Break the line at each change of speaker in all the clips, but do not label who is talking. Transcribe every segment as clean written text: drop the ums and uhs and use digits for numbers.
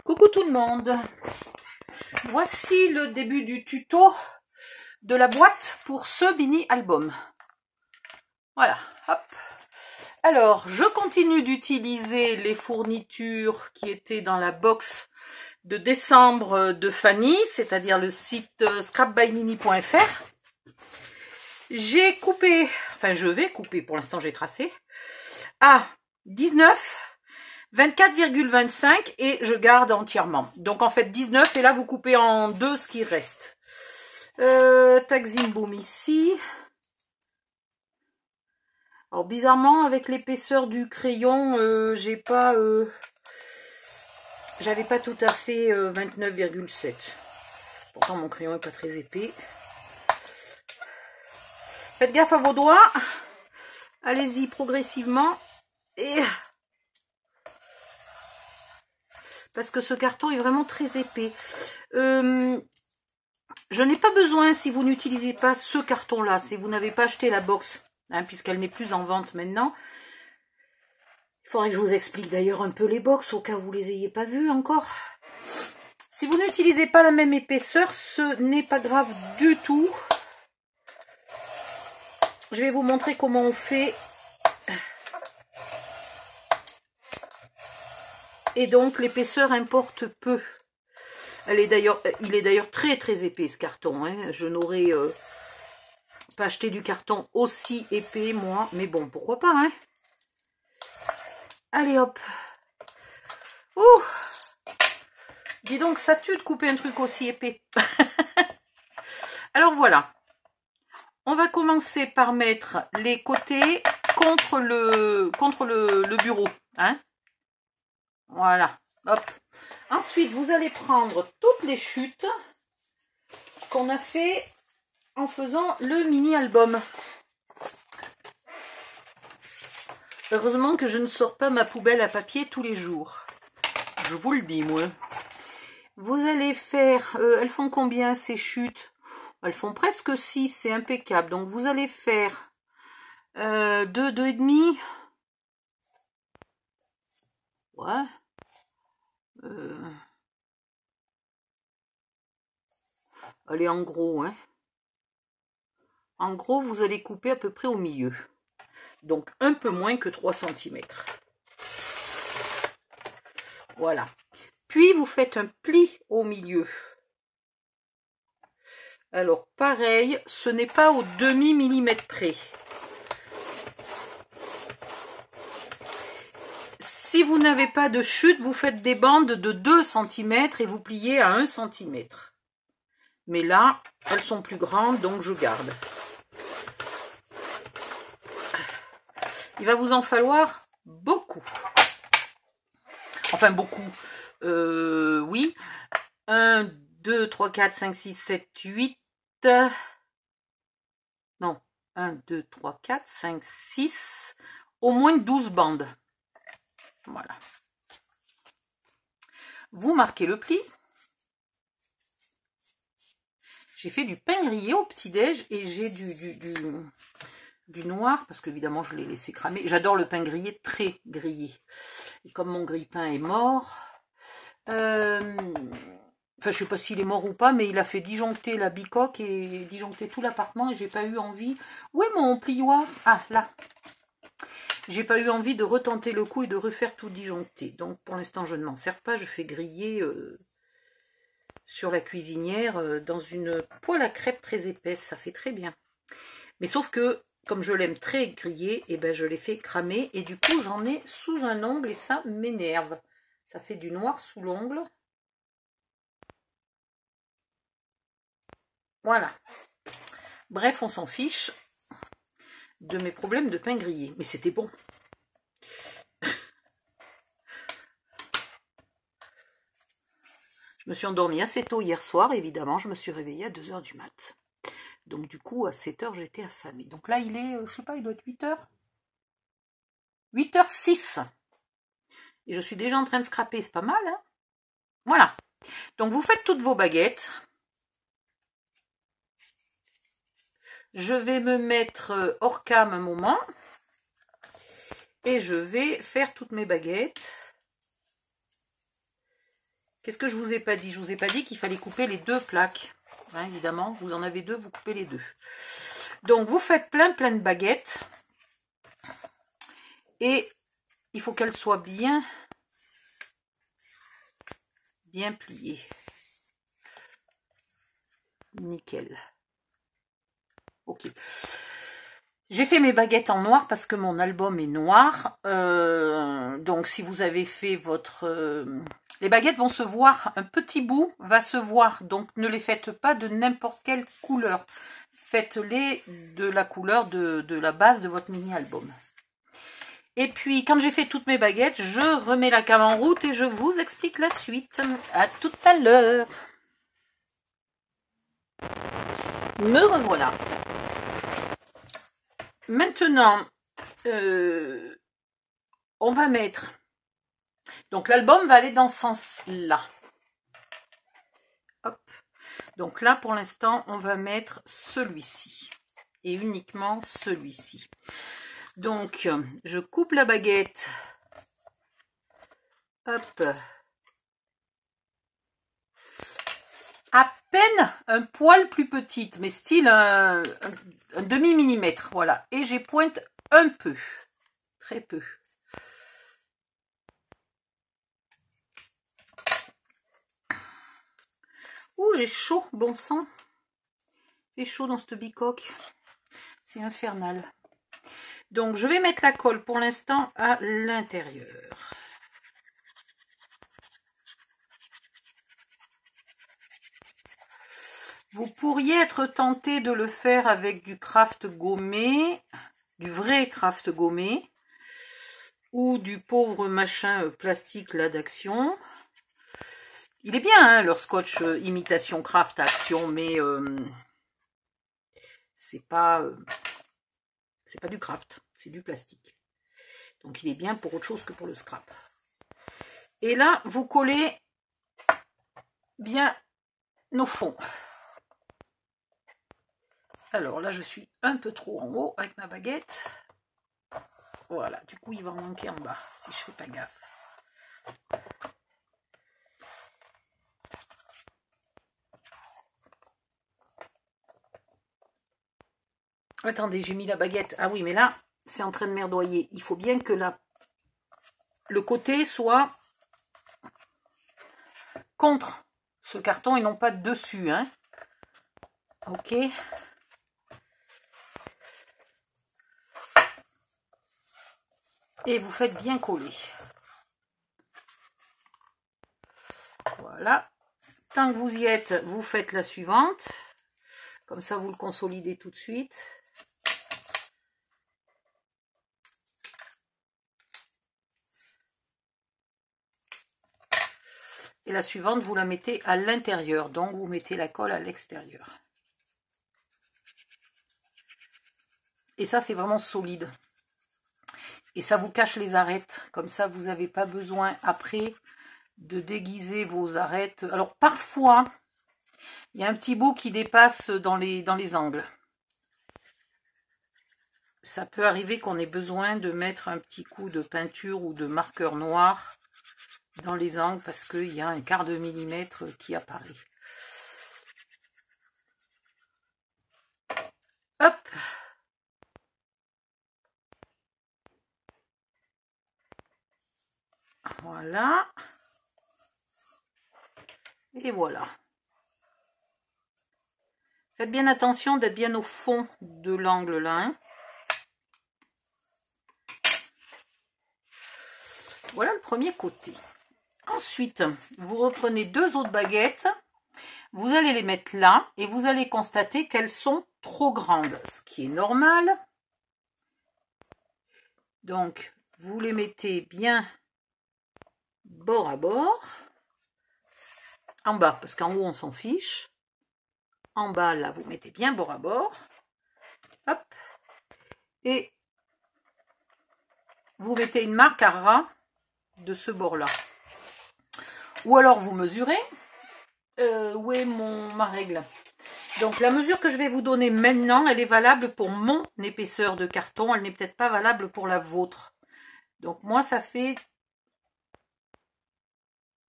Coucou tout le monde, voici le début du tuto de la boîte pour ce mini album. Voilà, hop. Alors, je continue d'utiliser les fournitures qui étaient dans la box de décembre de Fanny, c'est-à-dire le site scrapbymini.fr. J'ai coupé, enfin je vais couper, pour l'instant j'ai tracé, à 19, 24,25 et je garde entièrement. Donc en fait 19 et là vous coupez en deux ce qui reste. Tag Boom ici. Alors bizarrement avec l'épaisseur du crayon, j'avais pas tout à fait 29,7. Pourtant mon crayon est pas très épais. Faites gaffe à vos doigts. Allez-y progressivement et parce que ce carton est vraiment très épais. Je n'ai pas besoin, si vous n'utilisez pas ce carton-là, si vous n'avez pas acheté la box, hein, puisqu'elle n'est plus en vente maintenant. Il faudrait que je vous explique d'ailleurs un peu les box, au cas où vous ne les ayez pas vues encore. Si vous n'utilisez pas la même épaisseur, ce n'est pas grave du tout. Je vais vous montrer comment on fait. Et donc l'épaisseur importe peu. Il est d'ailleurs très très épais ce carton. Hein. Je n'aurais pas acheté du carton aussi épais moi, mais bon, pourquoi pas. Hein. Allez hop. Ouh. Dis donc, ça tue de couper un truc aussi épais. Alors voilà. On va commencer par mettre les côtés contre le bureau. Hein. Voilà. Hop. Ensuite, vous allez prendre toutes les chutes qu'on a fait en faisant le mini-album. Heureusement que je ne sors pas ma poubelle à papier tous les jours. Je vous le dis, moi. Vous allez faire... elles font combien ces chutes? Elles font presque 6, c'est impeccable. Donc, vous allez faire 2, 2,5. Ouais. Allez, en gros, hein. En gros, vous allez couper à peu près au milieu. Donc, un peu moins que 3 cm. Voilà. Puis, vous faites un pli au milieu. Alors, pareil, ce n'est pas au demi-millimètre près. Si vous n'avez pas de chute, vous faites des bandes de 2 cm et vous pliez à 1 cm. Mais là, elles sont plus grandes, donc je garde. Il va vous en falloir beaucoup. Enfin, beaucoup. Oui. 1, 2, 3, 4, 5, 6, 7, 8. Non. 1, 2, 3, 4, 5, 6. Au moins 12 bandes. Voilà. Vous marquez le pli. J'ai fait du pain grillé au petit-déj et j'ai du noir parce qu'évidemment je l'ai laissé cramer. J'adore le pain grillé très grillé. Et comme mon grille-pain est mort, enfin je sais pas s'il est mort ou pas, mais il a fait disjoncter la bicoque et disjoncter tout l'appartement et j'ai pas eu envie. Où est mon plioir? Ah là. J'ai pas eu envie de retenter le coup et de refaire tout disjoncter. Donc pour l'instant je ne m'en sers pas, je fais griller sur la cuisinière dans une poêle à crêpes très épaisse, ça fait très bien. Mais sauf que comme je l'aime très grillé, et ben je l'ai fait cramer et du coup j'en ai sous un ongle et ça m'énerve. Ça fait du noir sous l'ongle. Voilà. Bref, on s'en fiche de mes problèmes de pain grillé. Mais c'était bon. Je me suis endormie assez tôt hier soir, évidemment. Je me suis réveillée à 2 h du mat. Donc du coup, à 7 h, j'étais affamée. Donc là, il est, je sais pas, il doit être 8 h. 8h06. Et je suis déjà en train de scraper, c'est pas mal, hein? Voilà. Donc vous faites toutes vos baguettes. Je vais me mettre hors cam un moment. Et je vais faire toutes mes baguettes. Qu'est-ce que je vous ai pas dit? Je vous ai pas dit qu'il fallait couper les 2 plaques. Hein, évidemment, vous en avez 2, vous coupez les 2. Donc, vous faites plein de baguettes. Et il faut qu'elles soient bien pliées. Nickel. Ok. J'ai fait mes baguettes en noir parce que mon album est noir. Donc, si vous avez fait votre... les baguettes vont se voir, un petit bout va se voir. Donc, ne les faites pas de n'importe quelle couleur. Faites-les de la couleur de la base de votre mini-album. Et puis, quand j'ai fait toutes mes baguettes, je remets la cam en route et je vous explique la suite. À tout à l'heure. Me revoilà. Maintenant, on va mettre... Donc, l'album va aller dans ce sens-là. Hop. Donc là, pour l'instant, on va mettre celui-ci. Et uniquement celui-ci. Donc, je coupe la baguette. Hop. À peine un poil plus petite, mais style un demi-millimètre, voilà. Et j'ai pointe un peu, très peu. Ouh, j'ai chaud, bon sang. J'ai chaud dans cette bicoque. C'est infernal. Donc, je vais mettre la colle pour l'instant à l'intérieur. Vous pourriez être tenté de le faire avec du craft gommé, du vrai craft gommé, ou du pauvre machin plastique là d'Action. Il est bien, hein, leur scotch imitation craft Action, mais c'est pas du craft, c'est du plastique. Donc il est bien pour autre chose que pour le scrap. Et là, vous collez bien nos fonds. Alors là, je suis un peu trop en haut avec ma baguette. Voilà, du coup, il va en manquer en bas, si je fais pas gaffe. Attendez, j'ai mis la baguette. Ah oui, mais là, c'est en train de merdoyer. Il faut bien que le côté soit contre ce carton et non pas dessus, hein. Ok. Et vous faites bien coller. Voilà. Tant que vous y êtes, vous faites la suivante. Comme ça, vous le consolidez tout de suite. Et la suivante, vous la mettez à l'intérieur. Donc, vous mettez la colle à l'extérieur. Et ça, c'est vraiment solide. Et ça vous cache les arêtes. Comme ça, vous n'avez pas besoin après de déguiser vos arêtes. Alors, parfois, il y a un petit bout qui dépasse dans les angles. Ça peut arriver qu'on ait besoin de mettre un petit coup de peinture ou de marqueur noir dans les angles parce qu'il y a un quart de millimètre qui apparaît. Hop! Voilà. Et voilà. Faites bien attention d'être bien au fond de l'angle là. Hein. Voilà le premier côté. Ensuite, vous reprenez 2 autres baguettes. Vous allez les mettre là et vous allez constater qu'elles sont trop grandes. Ce qui est normal. Donc, vous les mettez bien bord à bord. En bas, parce qu'en haut, on s'en fiche. En bas, là, vous mettez bien bord à bord. Hop. Et vous mettez une marque à ras de ce bord-là. Ou alors, vous mesurez. Où est ma règle? Donc, la mesure que je vais vous donner maintenant, elle est valable pour mon épaisseur de carton. Elle n'est peut-être pas valable pour la vôtre. Donc, moi, ça fait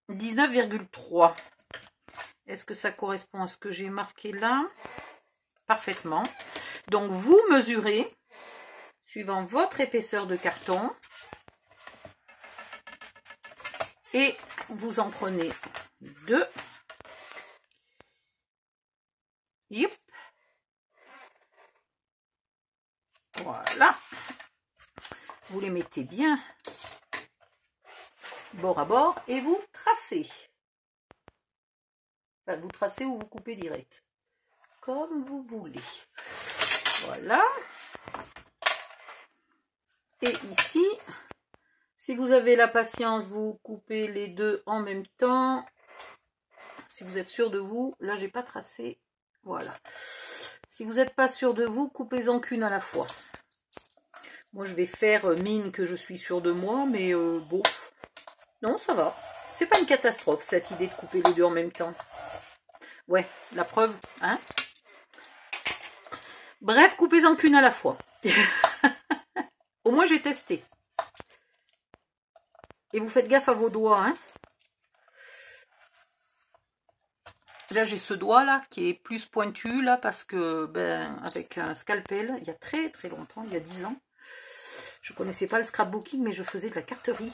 19,3. Est-ce que ça correspond à ce que j'ai marqué là? Parfaitement. Donc vous mesurez suivant votre épaisseur de carton et vous en prenez 2. Yep. Voilà. Vous les mettez bien bord à bord et vous tracez. Enfin, vous tracez ou vous coupez direct. Comme vous voulez. Voilà. Et ici, si vous avez la patience, vous coupez les deux en même temps. Si vous êtes sûr de vous, là j'ai pas tracé. Voilà. Si vous n'êtes pas sûr de vous, coupez-en qu'une à la fois. Moi je vais faire mine que je suis sûr de moi, mais bon. Non, ça va. C'est pas une catastrophe cette idée de couper les deux en même temps. Ouais, la preuve, hein. Bref, coupez-en qu'une à la fois. Au moins, j'ai testé. Et vous faites gaffe à vos doigts, hein. Là, j'ai ce doigt-là qui est plus pointu, là, parce que, ben, avec un scalpel, il y a très très longtemps, il y a 10 ans, je connaissais pas le scrapbooking, mais je faisais de la carterie.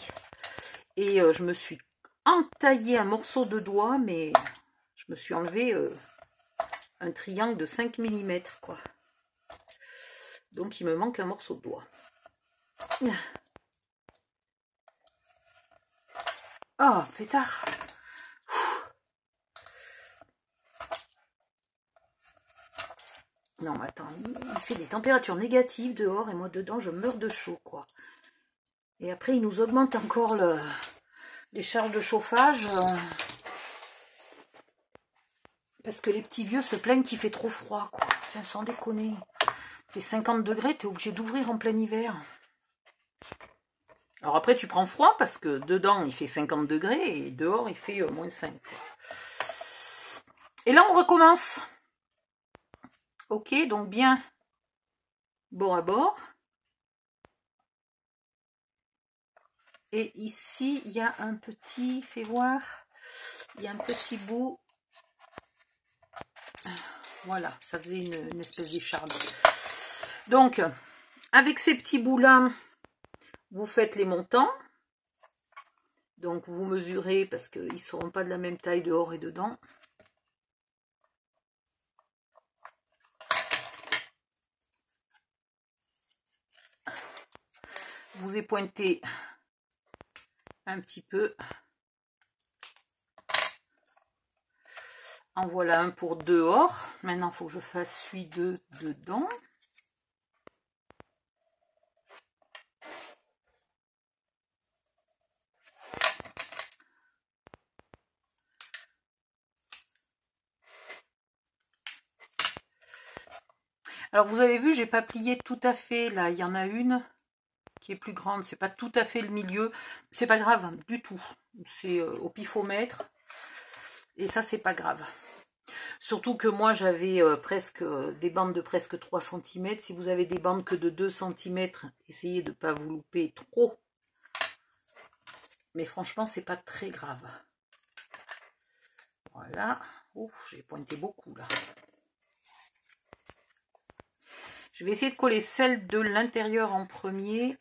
Et je me suis entaillé un morceau de doigt, mais je me suis enlevé un triangle de 5 mm, quoi. Donc, il me manque un morceau de doigt. Oh, pétard. Non, mais attends, il fait des températures négatives dehors et moi dedans, je meurs de chaud, quoi. Et après, il nous augmente encore les charges de chauffage. Parce que les petits vieux se plaignent qu'il fait trop froid, quoi. Tiens, sans déconner. Il fait 50 degrés, t'es obligé d'ouvrir en plein hiver. Alors après, tu prends froid parce que dedans, il fait 50 degrés et dehors, il fait moins 5. Et là, on recommence. Ok, donc bien bord à bord. Et ici, il y a un petit, fais voir, il y a un petit bout. Voilà, ça faisait une espèce d'écharpe. Donc, avec ces petits bouts-là, vous faites les montants. Donc, vous mesurez parce qu'ils ne seront pas de la même taille dehors et dedans. Vous épointez un petit peu. En voilà un pour dehors. Maintenant, il faut que je fasse celui de dedans. Alors, vous avez vu, j'ai pas plié tout à fait. Là, il y en a une qui est plus grande. C'est pas tout à fait le milieu. C'est pas grave, hein, du tout. C'est au pifomètre. Et ça, c'est pas grave. Surtout que moi, j'avais presque des bandes de presque 3 cm. Si vous avez des bandes que de 2 cm, essayez de ne pas vous louper trop. Mais franchement, c'est pas très grave. Voilà. Ouf, j'ai pointé beaucoup là. Je vais essayer de coller celle de l'intérieur en premier.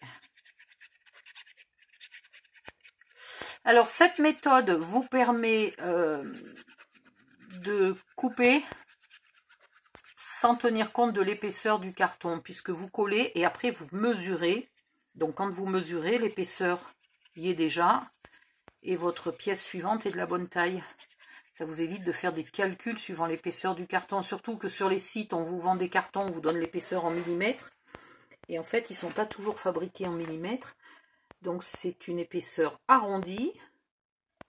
Alors, cette méthode vous permet de couper sans tenir compte de l'épaisseur du carton, puisque vous collez et après vous mesurez. Donc, quand vous mesurez, l'épaisseur y est déjà et votre pièce suivante est de la bonne taille. Ça vous évite de faire des calculs suivant l'épaisseur du carton. Surtout que sur les sites, on vous vend des cartons, on vous donne l'épaisseur en millimètres. Et en fait, ils ne sont pas toujours fabriqués en millimètres. Donc, c'est une épaisseur arrondie.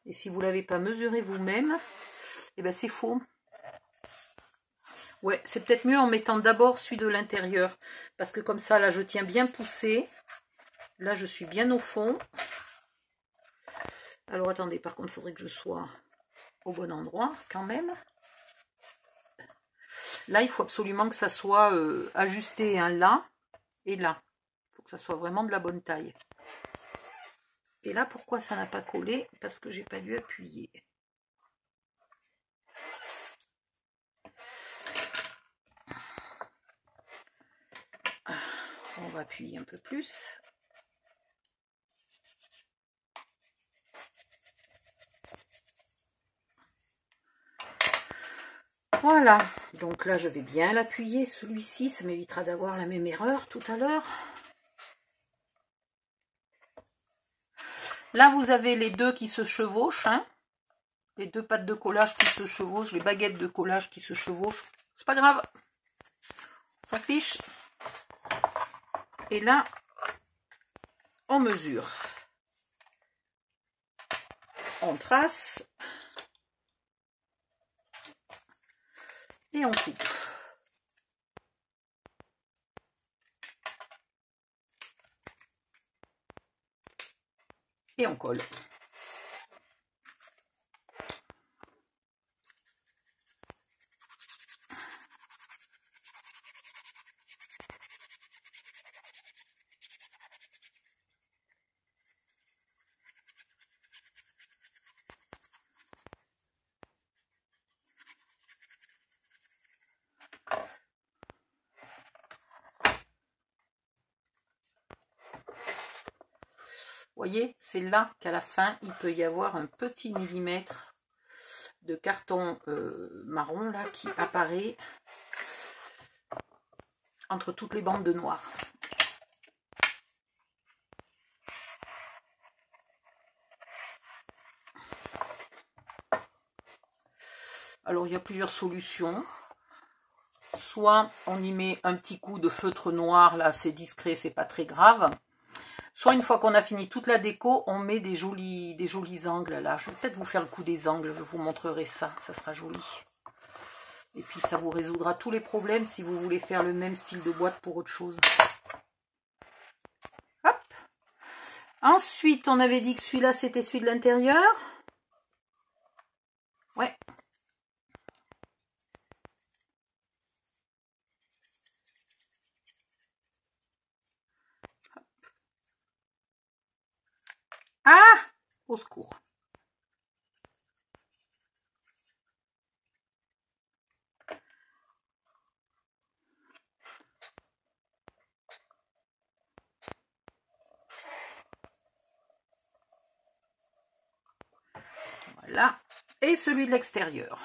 Et si vous ne l'avez pas mesuré vous-même, eh ben c'est faux. Ouais, c'est peut-être mieux en mettant d'abord celui de l'intérieur. Parce que comme ça, là, je tiens bien poussé. Là, je suis bien au fond. Alors, attendez, par contre, il faudrait que je sois au bon endroit quand même. Là, il faut absolument que ça soit ajusté, hein, là et là. Il faut que ça soit vraiment de la bonne taille. Et là, pourquoi ça n'a pas collé? Parce que j'ai pas dû appuyer. On va appuyer un peu plus. Voilà, donc là je vais bien l'appuyer, celui-ci, ça m'évitera d'avoir la même erreur tout à l'heure. Là vous avez les deux qui se chevauchent, hein, les deux pattes de collage qui se chevauchent, les baguettes de collage qui se chevauchent, c'est pas grave, on s'en fiche. Et là, on mesure, on trace. Et on coupe. Et on colle. Voyez, c'est là qu'à la fin, il peut y avoir un petit millimètre de carton marron là qui apparaît entre toutes les bandes de noir. Alors, il y a plusieurs solutions. Soit on y met un petit coup de feutre noir, là c'est discret, c'est pas très grave. Soit une fois qu'on a fini toute la déco, on met des jolis angles là. Je vais peut-être vous faire le coup des angles, je vous montrerai ça, ça sera joli. Et puis ça vous résoudra tous les problèmes si vous voulez faire le même style de boîte pour autre chose. Hop. Ensuite, on avait dit que celui-là c'était celui de l'intérieur. Ouais. Ah! Au secours. Voilà. Et celui de l'extérieur.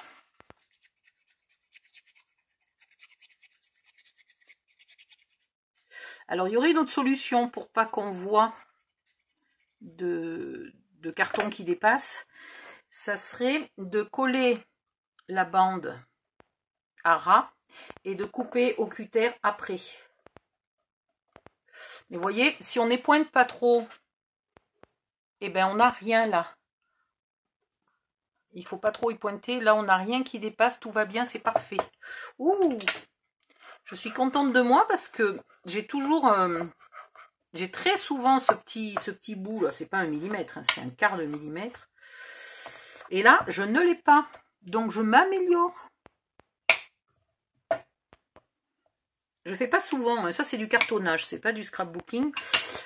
Alors, il y aurait une autre solution pour pas qu'on voit de carton qui dépasse. Ça serait de coller la bande à ras et de couper au cutter après. Mais vous voyez, si on n'épointe pas trop, eh ben on n'a rien là. Il faut pas trop y pointer. Là, on n'a rien qui dépasse. Tout va bien, c'est parfait. Ouh! Je suis contente de moi parce que j'ai toujours... j'ai très souvent ce petit bout là. C'est pas un millimètre, hein, c'est un quart de millimètre. Et là, je ne l'ai pas. Donc, je m'améliore. Je fais pas souvent, ça c'est du cartonnage, c'est pas du scrapbooking.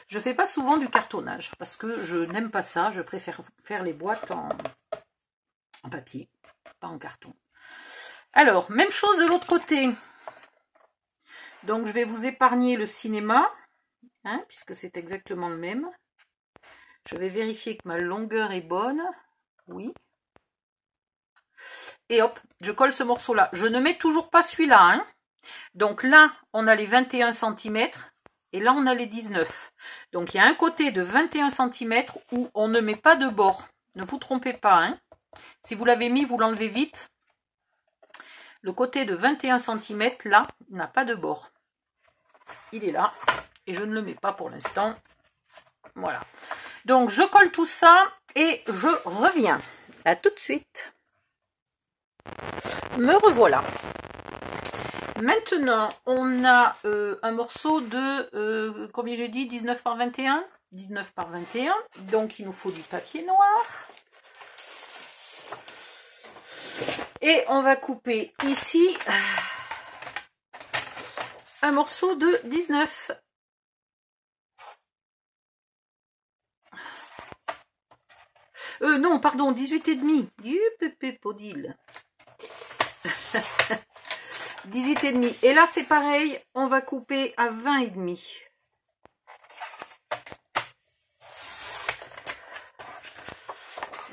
Je fais pas souvent du cartonnage parce que je n'aime pas ça. Je préfère faire les boîtes en papier, pas en carton. Alors, même chose de l'autre côté. Donc, je vais vous épargner le cinéma, hein, puisque c'est exactement le même. Je vais vérifier que ma longueur est bonne. Oui. Et hop, je colle ce morceau-là. Je ne mets toujours pas celui-là, hein. Donc là, on a les 21 cm et là, on a les 19. Donc, il y a un côté de 21 cm où on ne met pas de bord. Ne vous trompez pas, hein. Si vous l'avez mis, vous l'enlevez vite. Le côté de 21 cm, là, n'a pas de bord. Il est là et je ne le mets pas pour l'instant. Voilà. Donc, je colle tout ça et je reviens. À tout de suite. Me revoilà. Maintenant, on a un morceau de, combien j'ai dit, 19 par 21 ? 19 par 21. Donc, il nous faut du papier noir. Et on va couper ici un morceau de 19. Non, pardon, 18,5. Podil. 18,5. Et là, c'est pareil, on va couper à 20,5.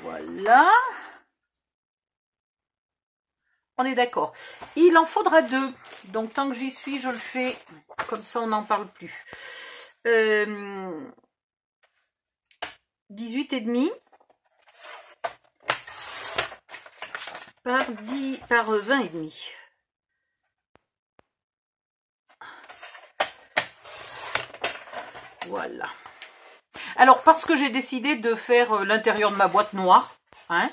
Voilà. On est d'accord. Il en faudra 2. Donc, tant que j'y suis, je le fais. Comme ça, on n'en parle plus. 18,5 par 20,5. Voilà. Alors, parce que j'ai décidé de faire l'intérieur de ma boîte noire, hein,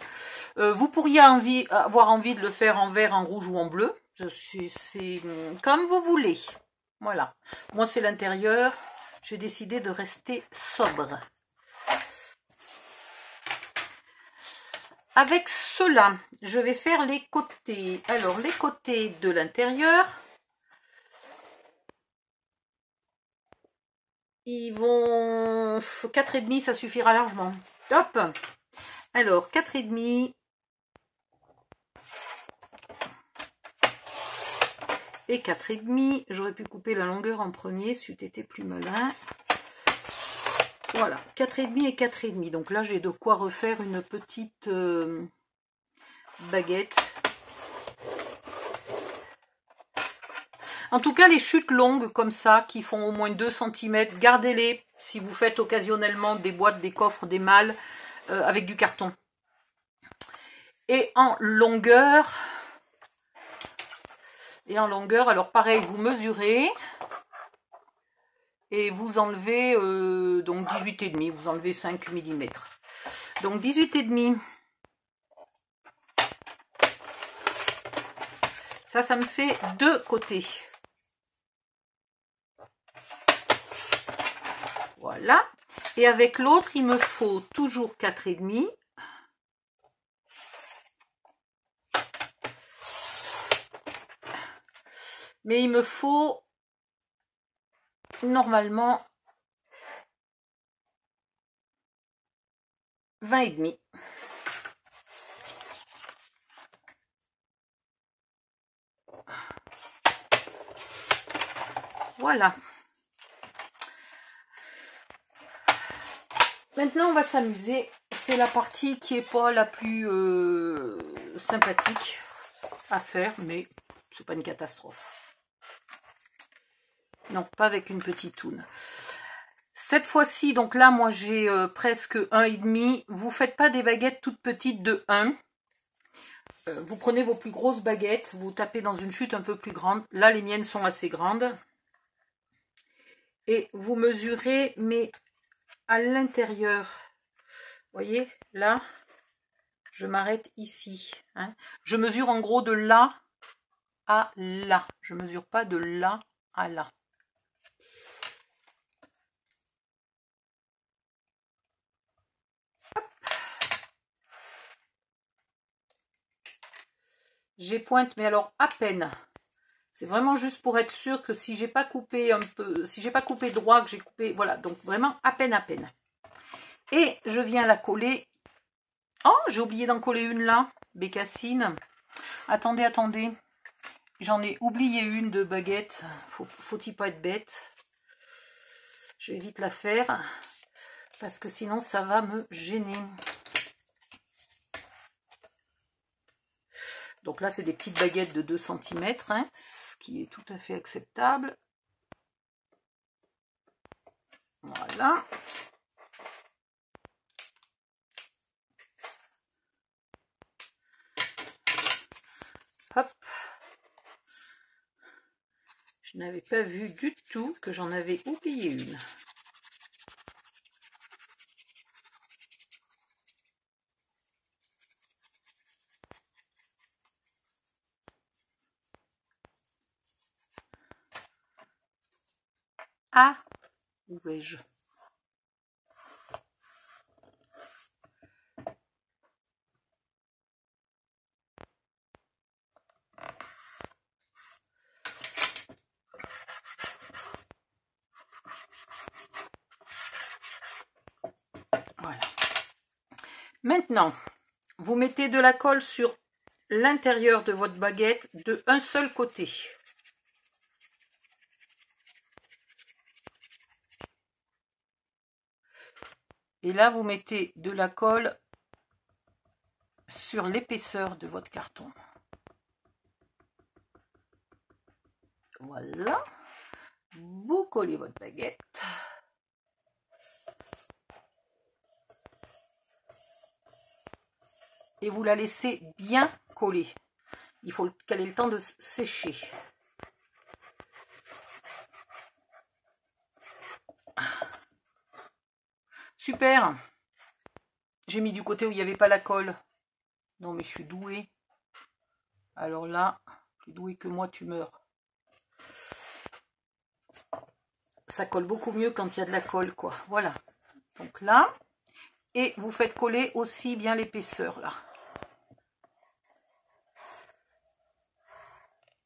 vous pourriez avoir envie de le faire en vert, en rouge ou en bleu. C'est comme vous voulez. Voilà. Moi, c'est l'intérieur. J'ai décidé de rester sobre. Avec cela, je vais faire les côtés. Alors, les côtés de l'intérieur, ils vont... 4,5, ça suffira largement. Top. Alors, 4,5. Et 4,5. J'aurais pu couper la longueur en premier, si tu étais plus malin. Voilà, 4,5 et 4,5. Donc là, j'ai de quoi refaire une petite baguette. En tout cas, les chutes longues comme ça, qui font au moins 2 cm, gardez-les si vous faites occasionnellement des boîtes, des coffres, des malles avec du carton. Et en longueur, alors pareil, vous mesurez et vous enlevez donc 18,5, vous enlevez 5 mm. Donc 18,5. Ça me fait 2 côtés. Voilà. Et avec l'autre, il me faut toujours 4,5. Mais il me faut normalement 20,5. Voilà. Maintenant, on va s'amuser. C'est la partie qui n'est pas la plus sympathique à faire, mais c'est pas une catastrophe. Non, pas avec une petite toune. Cette fois-ci, donc là, moi, j'ai presque 1,5. Vous faites pas des baguettes toutes petites de 1. Vous prenez vos plus grosses baguettes, vous tapez dans une chute un peu plus grande. Là, les miennes sont assez grandes. Et vous mesurez, mais à l'intérieur. Vous voyez, là, je m'arrête ici. Hein. Je mesure en gros de là à là. Je ne mesure pas de là à là. J'ai pointe, mais alors à peine. C'est vraiment juste pour être sûr que si j'ai pas coupé un peu, si j'ai pas coupé droit, que j'ai coupé, voilà, donc vraiment à peine, à peine. Et je viens la coller. Oh, j'ai oublié d'en coller une là, bécassine. Attendez, attendez. J'en ai oublié une de baguette. Faut-il pas être bête? Je vais vite la faire parce que sinon ça va me gêner. Donc là, c'est des petites baguettes de 2 cm, hein, ce qui est tout à fait acceptable. Voilà. Hop. Je n'avais pas vu du tout que j'en avais oublié une. Ah, où vais-je? Voilà. Maintenant, vous mettez de la colle sur l'intérieur de votre baguette de un seul côté. Et là, vous mettez de la colle sur l'épaisseur de votre carton. Voilà. Vous collez votre baguette. Et vous la laissez bien coller. Il faut qu'elle ait le temps de sécher. Super. J'ai mis du côté où il n'y avait pas la colle. Non mais je suis douée. Alors là, plus douée que moi, tu meurs. Ça colle beaucoup mieux quand il y a de la colle, quoi. Voilà. Donc là, et vous faites coller aussi bien l'épaisseur, là.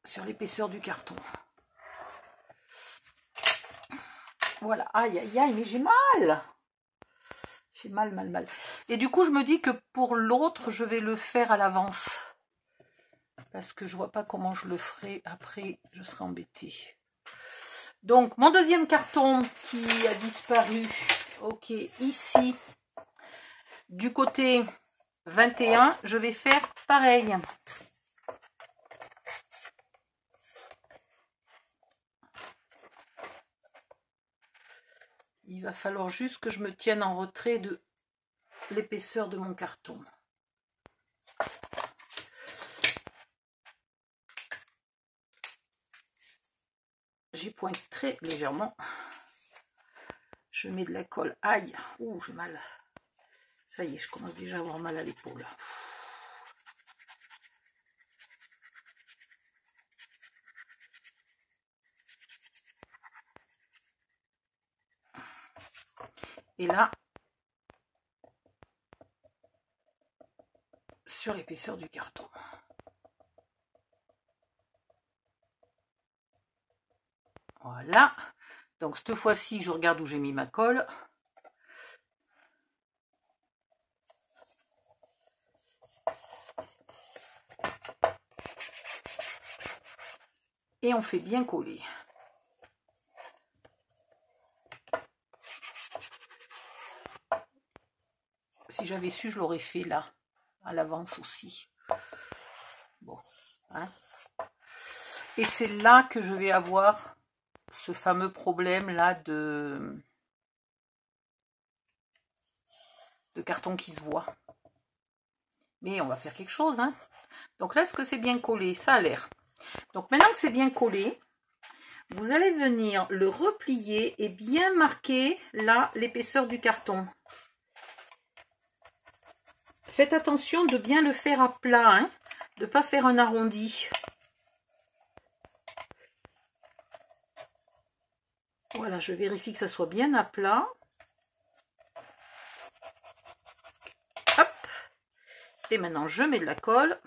Sur l'épaisseur du carton. Voilà. Aïe, aïe, aïe, mais j'ai mal. J'ai mal. Et du coup, je me dis que pour l'autre, je vais le faire à l'avance. Parce que je vois pas comment je le ferai. Après, je serai embêtée. Donc, mon deuxième carton qui a disparu. Ok, ici, du côté 21, je vais faire pareil. Il va falloir juste que je me tienne en retrait de l'épaisseur de mon carton. J'y pointe très légèrement. Je mets de la colle. Aïe, ouh, j'ai mal. Ça y est, je commence déjà à avoir mal à l'épaule. Et là, sur l'épaisseur du carton. Voilà. Donc cette fois-ci, je regarde où j'ai mis ma colle. Et on fait bien coller. Si j'avais su, je l'aurais fait là, à l'avance aussi. Bon, hein. Et c'est là que je vais avoir ce fameux problème là de carton qui se voit. Mais on va faire quelque chose, hein. Donc là, est-ce que c'est bien collé? Ça a l'air. Donc maintenant que c'est bien collé, vous allez venir le replier et bien marquer là l'épaisseur du carton. Faites attention de bien le faire à plat, hein, de ne pas faire un arrondi. Voilà, je vérifie que ça soit bien à plat. Hop. Et maintenant, je mets de la colle.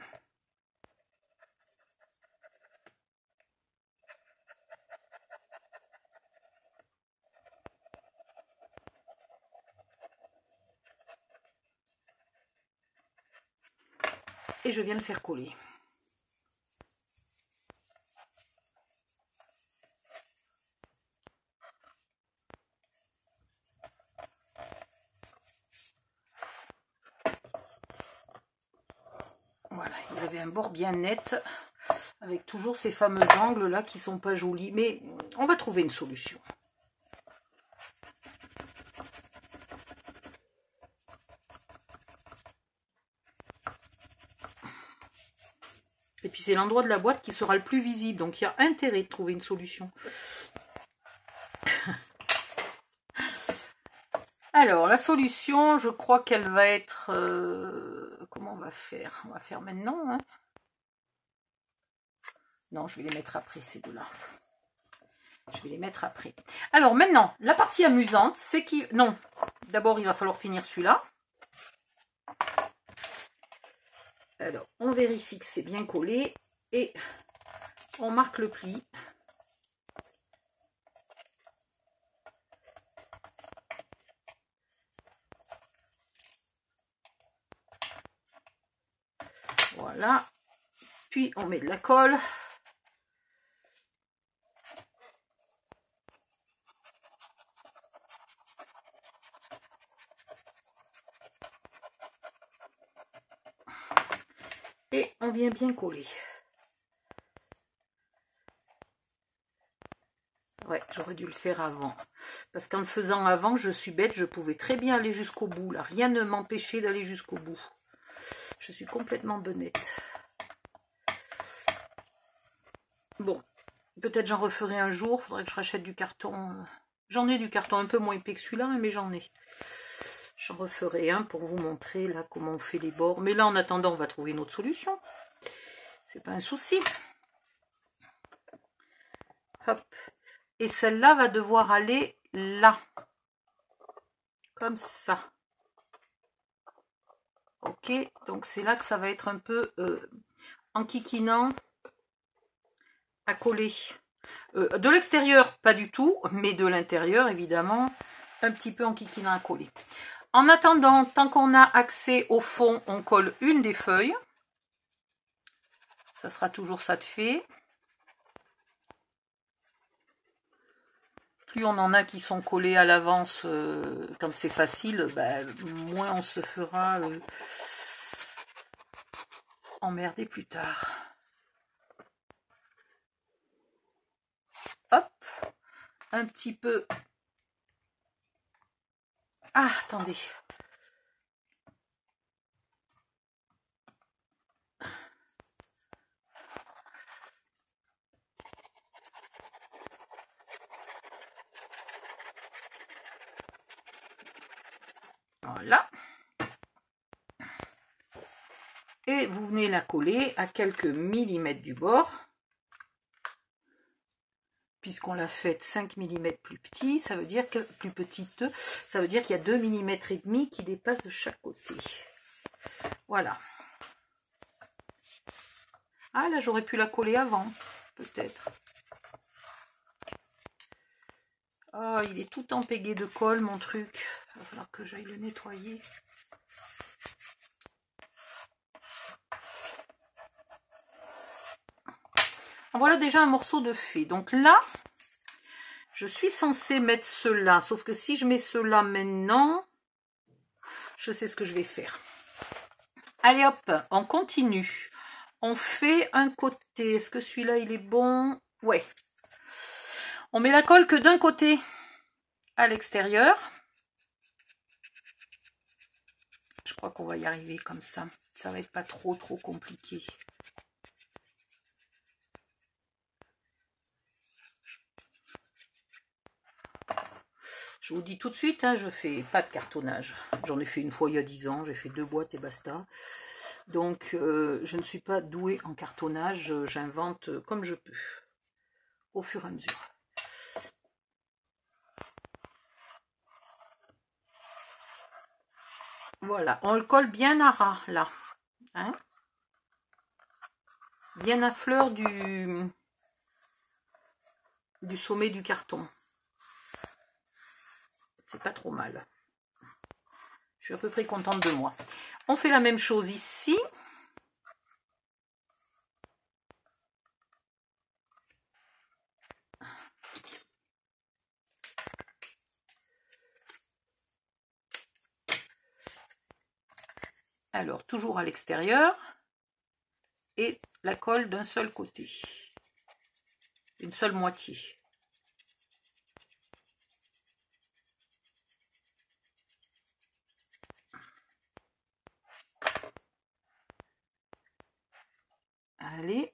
Et je viens le faire coller. Voilà, il avait un bord bien net, avec toujours ces fameux angles là qui sont pas jolis, mais on va trouver une solution. Et puis c'est l'endroit de la boîte qui sera le plus visible, donc il y a intérêt de trouver une solution. Alors la solution, je crois qu'elle va être... comment on va faire? On va faire maintenant, hein. Non, je vais les mettre après, ces deux-là. Je vais les mettre après. Alors maintenant, la partie amusante, c'est qu'il... Non, d'abord il va falloir finir celui-là. Alors, on vérifie que c'est bien collé et on marque le pli. Voilà. Puis on met de la colle. Et on vient bien coller. Ouais, j'aurais dû le faire avant. Parce qu'en le faisant avant, je suis bête, je pouvais très bien aller jusqu'au bout. Là, rien ne m'empêchait d'aller jusqu'au bout. Je suis complètement benette. Bon, peut-être j'en referai un jour. Faudrait que je rachète du carton. J'en ai du carton un peu moins épais que celui-là, mais j'en ai. J'en referai un pour vous montrer là comment on fait les bords. Mais là, en attendant, on va trouver une autre solution. C'est pas un souci. Hop. Et celle-là va devoir aller là. Comme ça. Ok, donc c'est là que ça va être un peu enquiquinant à coller. De l'extérieur, pas du tout, mais de l'intérieur, évidemment, un petit peu enquiquinant à coller. En attendant, tant qu'on a accès au fond, on colle une des feuilles. Ça sera toujours ça de fait. Plus on en a qui sont collés à l'avance, quand c'est facile, ben, moins on se fera emmerder plus tard. Hop, un petit peu. Ah, attendez. Voilà. Et vous venez la coller à quelques millimètres du bord. Puisqu'on l'a faite 5 mm plus petit, ça veut dire que plus petite, ça veut dire qu'il y a 2 mm et demi qui dépassent de chaque côté. Voilà. Ah là, j'aurais pu la coller avant, peut-être. Ah, il est tout empégué de colle, mon truc. Il va falloir que j'aille le nettoyer. Voilà déjà un morceau de fait. Donc là, je suis censée mettre cela. Sauf que si je mets cela maintenant, je sais ce que je vais faire. Allez hop, on continue. On fait un côté. Est-ce que celui-là, il est bon? Ouais. On met la colle que d'un côté à l'extérieur. Je crois qu'on va y arriver comme ça. Ça va être pas trop compliqué. Je vous dis tout de suite, hein, je fais pas de cartonnage. J'en ai fait une fois il y a 10 ans, j'ai fait 2 boîtes et basta. Donc je ne suis pas douée en cartonnage, j'invente comme je peux, au fur et à mesure. Voilà, on le colle bien à ras, là. Hein, bien à fleur du sommet du carton. C'est pas trop mal. Je suis à peu près contente de moi. On fait la même chose ici. Alors, toujours à l'extérieur. Et la colle d'un seul côté. Une seule moitié. Allez.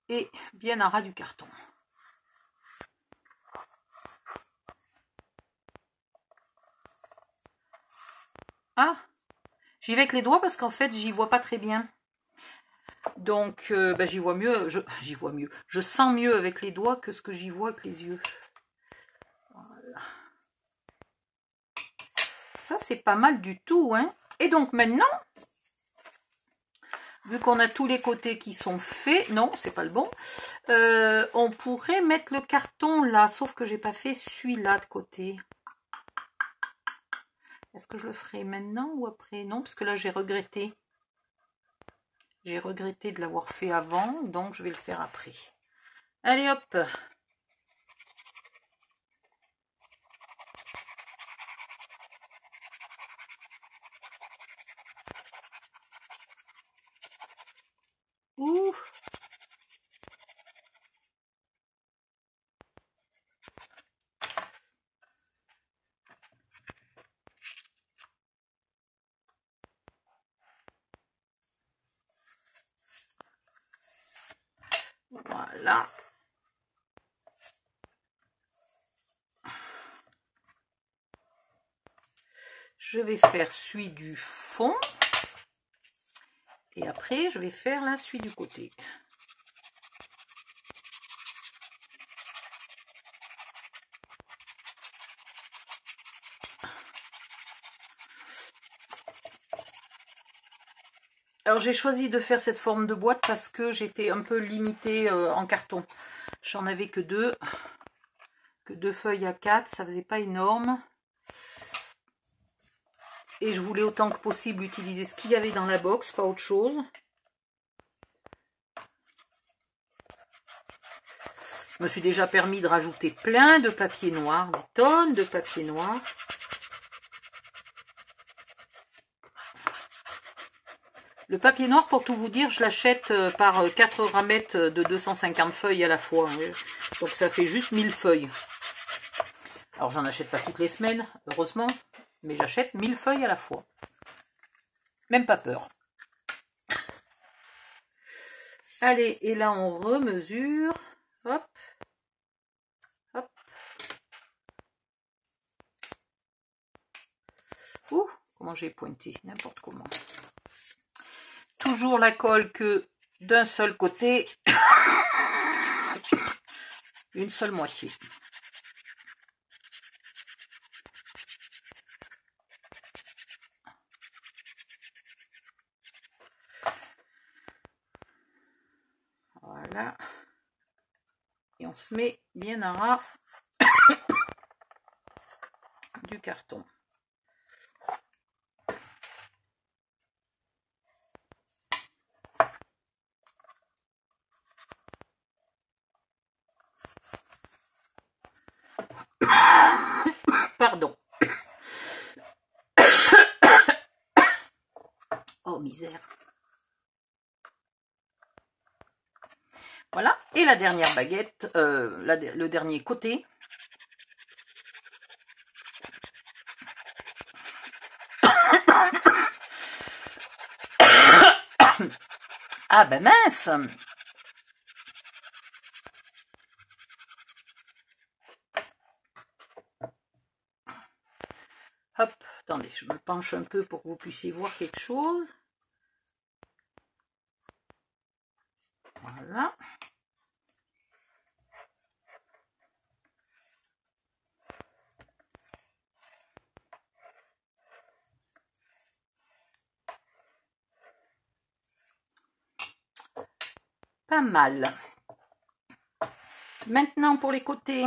Et bien à ras du carton. Ah, j'y vais avec les doigts parce qu'en fait, j'y vois pas très bien. Donc, j'y vois mieux. J'y vois mieux. Je sens mieux avec les doigts que ce que j'y vois avec les yeux. Voilà. Ça, c'est pas mal du tout, hein. Et donc, maintenant, vu qu'on a tous les côtés qui sont faits, non, c'est pas le bon, on pourrait mettre le carton là, sauf que j'ai pas fait celui-là de côté. Est-ce que je le ferai maintenant ou après? Non, parce que là, j'ai regretté. J'ai regretté de l'avoir fait avant, donc je vais le faire après. Allez hop! Ouh! Voilà. Je vais faire celui du fond. Et après, je vais faire la suite du côté. Alors j'ai choisi de faire cette forme de boîte parce que j'étais un peu limitée en carton. J'en avais que deux feuilles à 4, ça faisait pas énorme. Et je voulais autant que possible utiliser ce qu'il y avait dans la box, pas autre chose. Je me suis déjà permis de rajouter plein de papier noir, des tonnes de papier noir. Le papier noir, pour tout vous dire, je l'achète par 4 ramettes de 250 feuilles à la fois. Donc ça fait juste 1000 feuilles. Alors j'en achète pas toutes les semaines, heureusement, mais j'achète 1000 feuilles à la fois. Même pas peur. Allez, et là on remesure. Hop. Hop. Ouh, comment j'ai pointé, n'importe comment. Toujours la colle que d'un seul côté, une seule moitié. Voilà. Et on se met bien à ras du carton. Pardon. Oh misère. Voilà. Et la dernière baguette, le dernier côté. Ah ben mince. Hop, attendez, je me penche un peu pour que vous puissiez voir quelque chose. Voilà. Pas mal. Maintenant pour les côtés,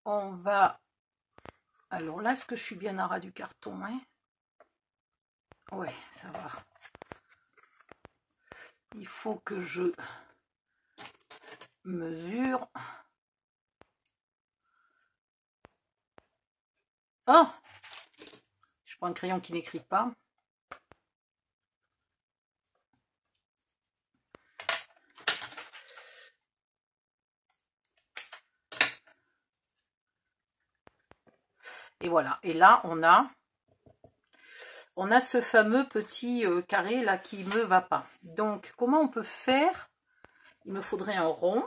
on va... Alors là, est-ce que je suis bien à ras du carton, hein? Ouais, ça va. Il faut que je mesure. Oh! Je prends un crayon qui n'écrit pas. Et voilà. Et là, on a ce fameux petit carré là qui me va pas. Donc, comment on peut faire? Il me faudrait un rond.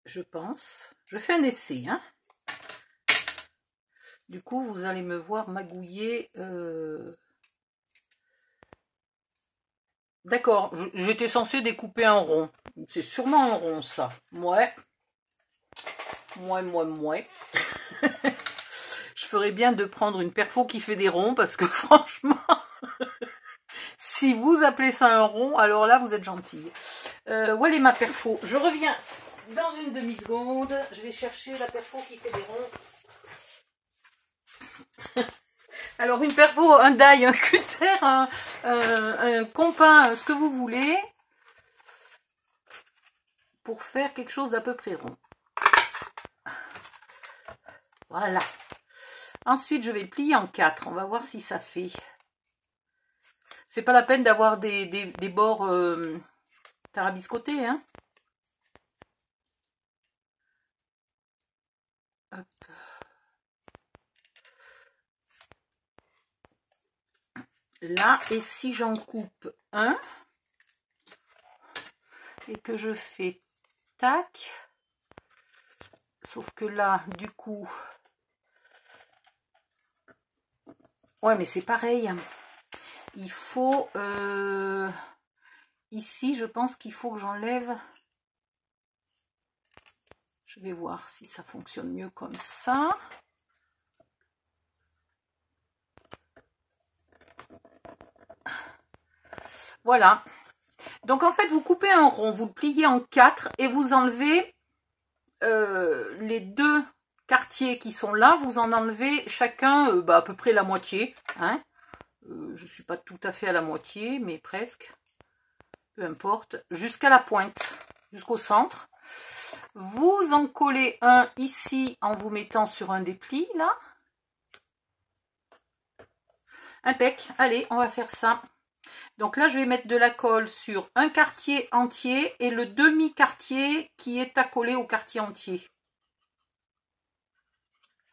Je pense. Je fais un essai, hein. Du coup, vous allez me voir magouiller. D'accord, j'étais censée découper un rond. C'est sûrement un rond, ça. Ouais. Mouais. Je ferais bien de prendre une perfo qui fait des ronds, parce que franchement, si vous appelez ça un rond, alors là, vous êtes gentille. Où est ma perfo? Je reviens dans une demi-seconde. Je vais chercher la perfo qui fait des ronds. Alors une pervo, un die, un cutter, un compas, ce que vous voulez, pour faire quelque chose d'à peu près rond. Voilà. Ensuite, je vais le plier en 4. On va voir si ça fait. C'est pas la peine d'avoir des bords tarabiscotés, hein. Hop. Là, et si j'en coupe un et que je fais tac, sauf que là, du coup, ouais, mais c'est pareil. Il faut, ici, je pense qu'il faut que j'enlève. Je vais voir si ça fonctionne mieux comme ça. Voilà. Donc en fait, vous coupez un rond, vous le pliez en 4 et vous enlevez les 2 quartiers qui sont là. Vous en enlevez chacun à peu près la moitié. Hein. Je ne suis pas tout à fait à la moitié, mais presque. Peu importe. Jusqu'à la pointe, jusqu'au centre. Vous en collez un ici en vous mettant sur un des plis, là. Impec. Allez, on va faire ça. Donc là, je vais mettre de la colle sur un quartier entier et le demi-quartier qui est accolé au quartier entier.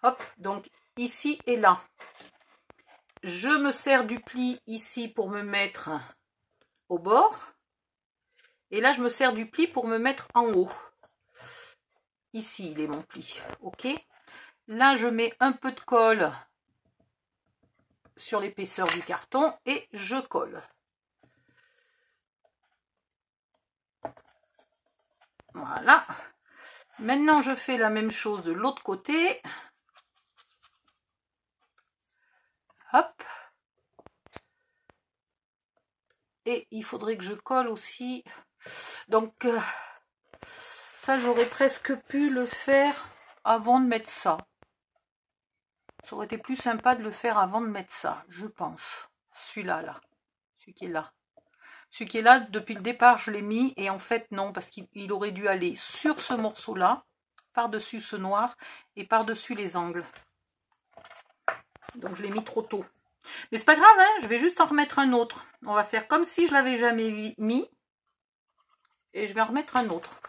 Hop, donc ici et là. Je me sers du pli ici pour me mettre au bord. Et là, je me sers du pli pour me mettre en haut. Ici, il est mon pli. Ok. Là, je mets un peu de colle sur l'épaisseur du carton et je colle. Voilà. Maintenant, je fais la même chose de l'autre côté. Hop. Et il faudrait que je colle aussi. Donc, ça, j'aurais presque pu le faire avant de mettre ça. Ça aurait été plus sympa de le faire avant de mettre ça, je pense. Celui-là, là. Celui qui est là. Celui qui est là, depuis le départ, je l'ai mis. Et en fait, non, parce qu'il aurait dû aller sur ce morceau-là, par-dessus ce noir, et par-dessus les angles. Donc, je l'ai mis trop tôt. Mais c'est pas grave, hein, je vais juste en remettre un autre. On va faire comme si je l'avais jamais mis. Et je vais en remettre un autre.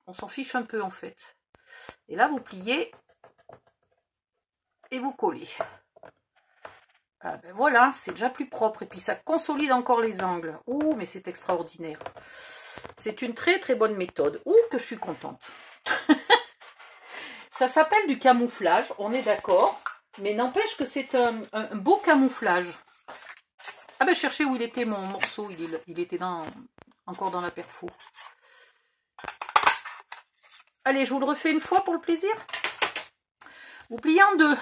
On s'en fiche un peu, en fait. Et là, vous pliez. Et vous collez. Ah ben voilà, c'est déjà plus propre. Et puis ça consolide encore les angles. Ouh, mais c'est extraordinaire. C'est une très très bonne méthode. Ouh, que je suis contente. Ça s'appelle du camouflage, on est d'accord. Mais n'empêche que c'est un beau camouflage. Ah ben cherchez où il était mon morceau. Il était encore dans la perfo. Allez, je vous le refais une fois pour le plaisir. Vous pliez en 2.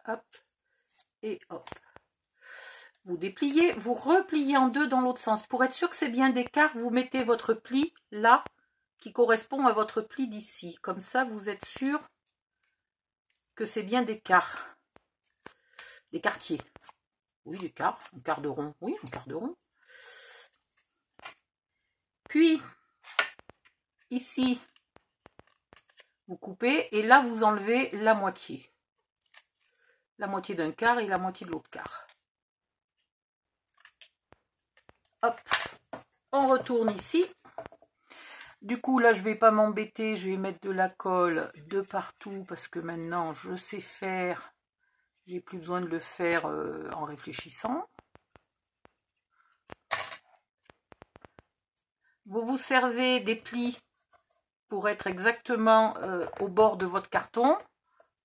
Hop, et hop. Vous dépliez, vous repliez en 2 dans l'autre sens. Pour être sûr que c'est bien d'écart, vous mettez votre pli là, qui correspond à votre pli d'ici. Comme ça, vous êtes sûr que c'est bien d'écart. Des quartiers. Oui, d'écart, un quart de rond. Oui, un quart de rond. Puis, ici, vous coupez et là, vous enlevez la moitié. La moitié d'un quart et la moitié de l'autre quart. Hop, on retourne ici. Du coup, là, je ne vais pas m'embêter, je vais mettre de la colle de partout parce que maintenant, je sais faire. J'ai plus besoin de le faire en réfléchissant. Vous vous servez des plis pour être exactement au bord de votre carton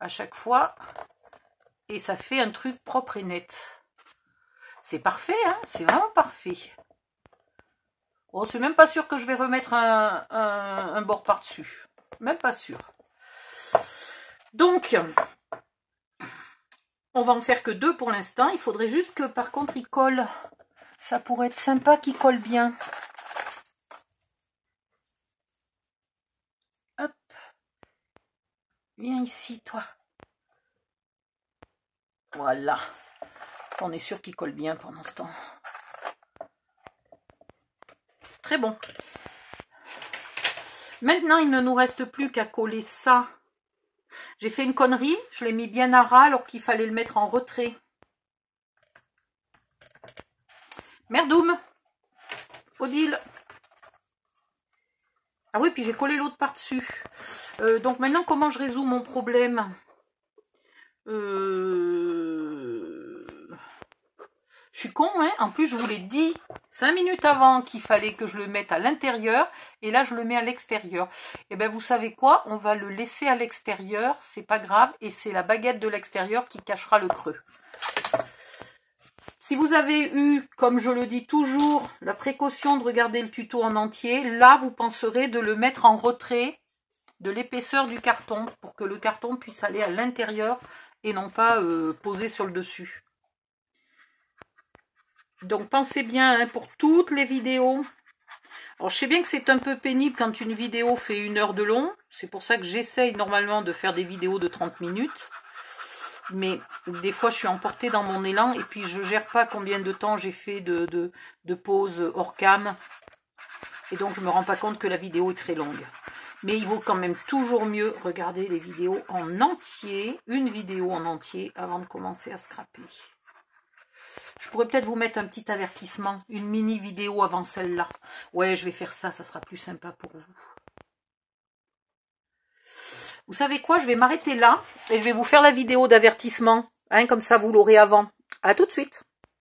à chaque fois. Et ça fait un truc propre et net. C'est parfait, hein, c'est vraiment parfait. Bon, c'est même pas sûr que je vais remettre un bord par-dessus. Même pas sûr. Donc, on va en faire que 2 pour l'instant. Il faudrait juste que, par contre, il colle. Ça pourrait être sympa qu'il colle bien. Hop. Viens ici, toi. Voilà. On est sûr qu'il colle bien pendant ce temps. Très bon. Maintenant, il ne nous reste plus qu'à coller ça. J'ai fait une connerie. Je l'ai mis bien à ras alors qu'il fallait le mettre en retrait. Merdoum. Odile. Ah oui, puis j'ai collé l'autre par-dessus. Donc maintenant, comment je résous mon problème? Je suis con, hein. En plus, je vous l'ai dit 5 minutes avant qu'il fallait que je le mette à l'intérieur. Et là, je le mets à l'extérieur. Et bien, vous savez quoi? On va le laisser à l'extérieur. C'est pas grave. Et c'est la baguette de l'extérieur qui cachera le creux. Si vous avez eu, comme je le dis toujours, la précaution de regarder le tuto en entier, là, vous penserez de le mettre en retrait de l'épaisseur du carton pour que le carton puisse aller à l'intérieur et non pas poser sur le dessus. Donc, pensez bien hein, pour toutes les vidéos. Alors, je sais bien que c'est un peu pénible quand une vidéo fait 1 heure de long. C'est pour ça que j'essaye normalement de faire des vidéos de 30 minutes. Mais des fois, je suis emportée dans mon élan et puis je gère pas combien de temps j'ai fait de pause hors cam. Et donc, je me rends pas compte que la vidéo est très longue. Mais il vaut quand même toujours mieux regarder les vidéos en entier, une vidéo en entier, avant de commencer à scraper. Je pourrais peut-être vous mettre un petit avertissement, une mini vidéo avant celle-là. Ouais, je vais faire ça, ça sera plus sympa pour vous. Vous savez quoi, je vais m'arrêter là et je vais vous faire la vidéo d'avertissement, hein, comme ça vous l'aurez avant. À tout de suite.